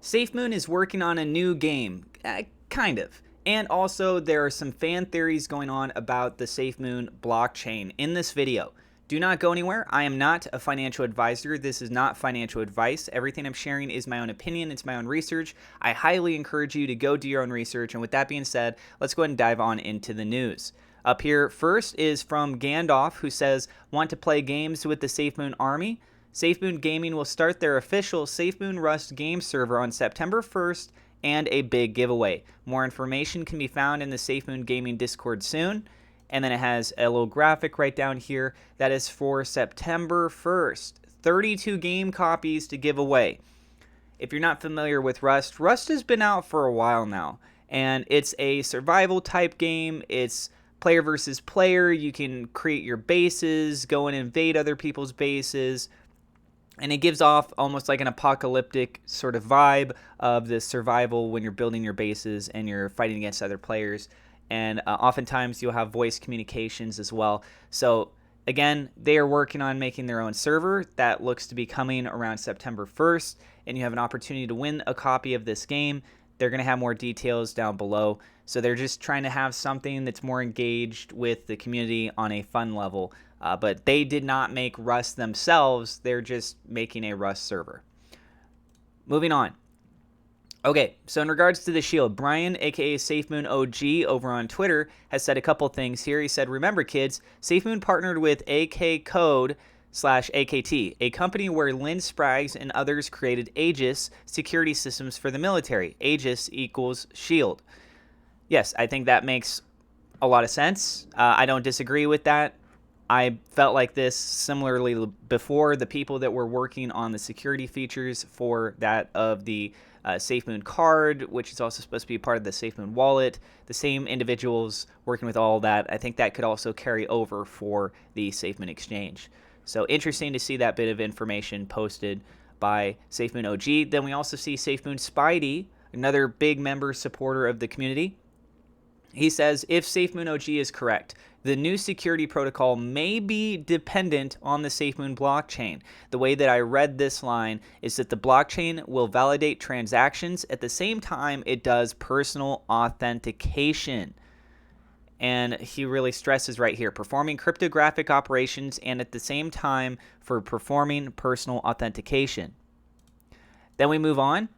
SafeMoon is working on a new game, kind of. And also, there are some fan theories going on about the SafeMoon blockchain in this video. Do not go anywhere. I am not a financial advisor. This is not financial advice. Everything I'm sharing is my own opinion. It's my own research. I highly encourage you to go do your own research. And with that being said, let's go ahead and dive on into the news. Up here first is from Gandalf, who says, want to play games with the SafeMoon army? SafeMoon Gaming will start their official SafeMoon Rust game server on September 1st and a big giveaway. More information can be found in the SafeMoon Gaming Discord soon. And then it has a little graphic right down here that is for September 1st. 32 game copies to give away. If you're not familiar with Rust, Rust has been out for a while now. And it's a survival type game. It's player versus player. You can create your bases, go and invade other people's bases. And it gives off almost like an apocalyptic sort of vibe of the survival when you're building your bases and you're fighting against other players. And oftentimes you'll have voice communications as well. So again, they are working on making their own server that looks to be coming around September 1st. And you have an opportunity to win a copy of this game. They're going to have more details down below. So they're just trying to have something that's more engaged with the community on a fun level. But they did not make Rust themselves. They're just making a Rust server. Moving on. Okay, so in regards to the shield, Brian, aka SafeMoon OG, over on Twitter, has said a couple things here. He said, remember kids, SafeMoon partnered with AK Code/AKT, a company where Lynn Spraggs and others created Aegis security systems for the military. Aegis equals shield. Yes, I think that makes a lot of sense. I don't disagree with that. I felt like this similarly before. The people that were working on the security features for that of the SafeMoon card, which is also supposed to be part of the SafeMoon wallet, the same individuals working with all that. I think that could also carry over for the SafeMoon exchange. So interesting to see that bit of information posted by SafeMoon OG. Then we also see SafeMoon Spidey, another big member supporter of the community. He says, if SafeMoon OG is correct, the new security protocol may be dependent on the SafeMoon blockchain. The way that I read this line is that the blockchain will validate transactions at the same time it does personal authentication. And he really stresses right here, performing cryptographic operations and at the same time for performing personal authentication. Then we move on.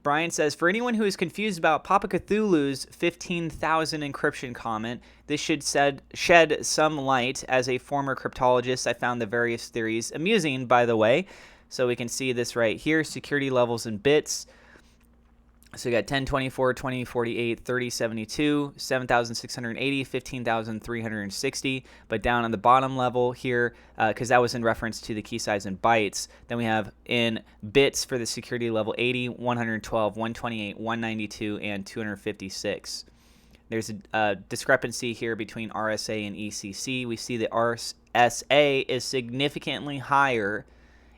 Brian says, for anyone who is confused about Papa Cthulhu's 15,000 encryption comment, this should shed some light. As a former cryptologist, I found the various theories amusing, by the way. So we can see this right here, security levels in bits. So we got 1024, 2048, 3072, 7680, 15,360. But down on the bottom level here, because that was in reference to the key size in bytes, then we have in bits for the security level 80, 112, 128, 192, and 256. There's a discrepancy here between RSA and ECC. We see that RSA is significantly higher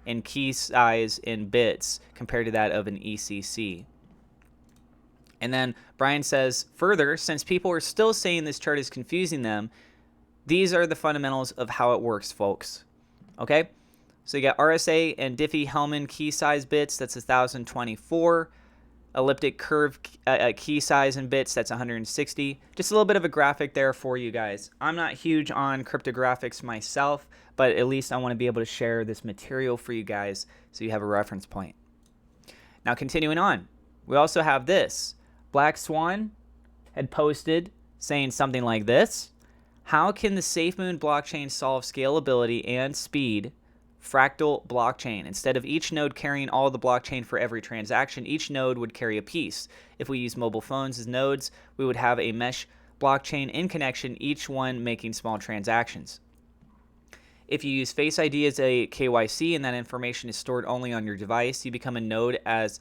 in key size in bits compared to that of an ECC. And then Brian says, further, since people are still saying this chart is confusing them, these are the fundamentals of how it works, folks. Okay? So you got RSA and Diffie-Hellman key size bits, that's 1024. Elliptic curve key size in bits, that's 160. Just a little bit of a graphic there for you guys. I'm not huge on cryptographics myself, but at least I want to be able to share this material for you guys so you have a reference point. Now continuing on, we also have this. Black Swan had posted saying something like this. How can the SafeMoon blockchain solve scalability and speed? Fractal blockchain. Instead of each node carrying all the blockchain for every transaction, each node would carry a piece. If we use mobile phones as nodes, we would have a mesh blockchain in connection, each one making small transactions. If you use Face ID as a KYC and that information is stored only on your device, you become a node as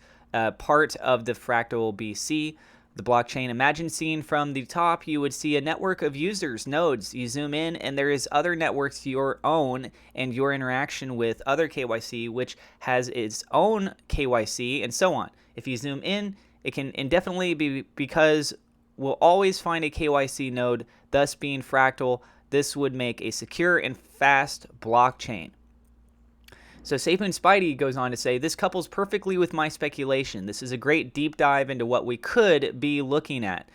part of the fractal BC, the blockchain. Imagine seeing from the top, you would see a network of users, nodes. You zoom in and there is other networks your own and your interaction with other KYC, which has its own KYC and so on. If you zoom in, it can indefinitely be because we'll always find a KYC node, thus being fractal. This would make a secure and fast blockchain. So SafeMoon Spidey goes on to say, this couples perfectly with my speculation. This is a great deep dive into what we could be looking at.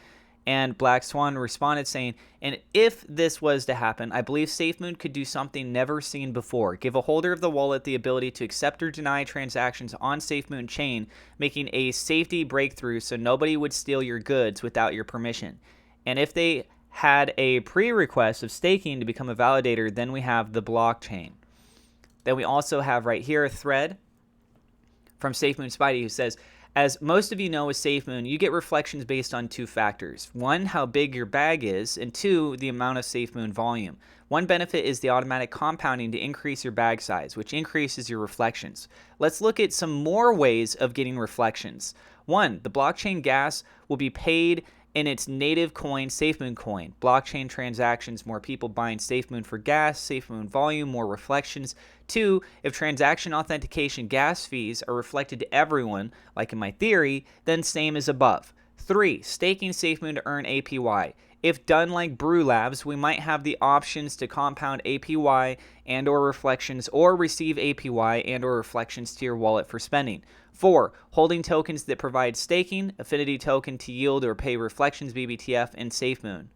And Black Swan responded saying, and if this was to happen, I believe SafeMoon could do something never seen before. Give a holder of the wallet the ability to accept or deny transactions on SafeMoon chain, making a safety breakthrough so nobody would steal your goods without your permission. And if they had a pre-request of staking to become a validator, then we have the blockchain. Then we also have right here a thread from SafeMoon Spidey who says, as most of you know with SafeMoon, you get reflections based on two factors. One, how big your bag is, and two, the amount of SafeMoon volume. One benefit is the automatic compounding to increase your bag size, which increases your reflections. Let's look at some more ways of getting reflections. One, the blockchain gas will be paid in its native coin, SafeMoon coin. Blockchain transactions, more people buying SafeMoon for gas, SafeMoon volume, more reflections. Two, if transaction authentication gas fees are reflected to everyone, like in my theory, then same as above. Three, staking SafeMoon to earn APY. If done like Brew Labs, we might have the options to compound APY and or reflections or receive APY and or reflections to your wallet for spending. 4. Holding tokens that provide staking, affinity token to yield or pay reflections BBTF, and SafeMoon.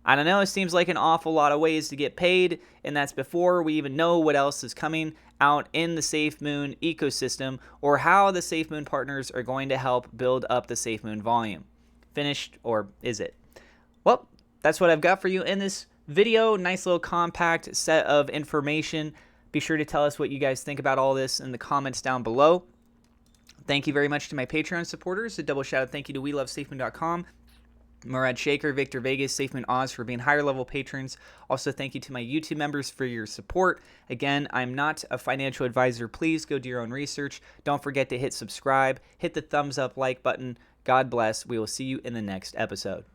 I don't know, it seems like an awful lot of ways to get paid, and that's before we even know what else is coming out in the SafeMoon ecosystem or how the SafeMoon partners are going to help build up the SafeMoon volume. Finished, or is it? Well, that's what I've got for you in this video. Nice little compact set of information. Be sure to tell us what you guys think about all this in the comments down below. Thank you very much to my Patreon supporters. A double shout out thank you to WeLoveSafeMoon.com, Murad Shaker, Victor Vegas, SafeMoon Oz for being higher level patrons. Also, thank you to my YouTube members for your support. Again, I'm not a financial advisor. Please go do your own research. Don't forget to hit subscribe, hit the thumbs up like button. God bless. We will see you in the next episode.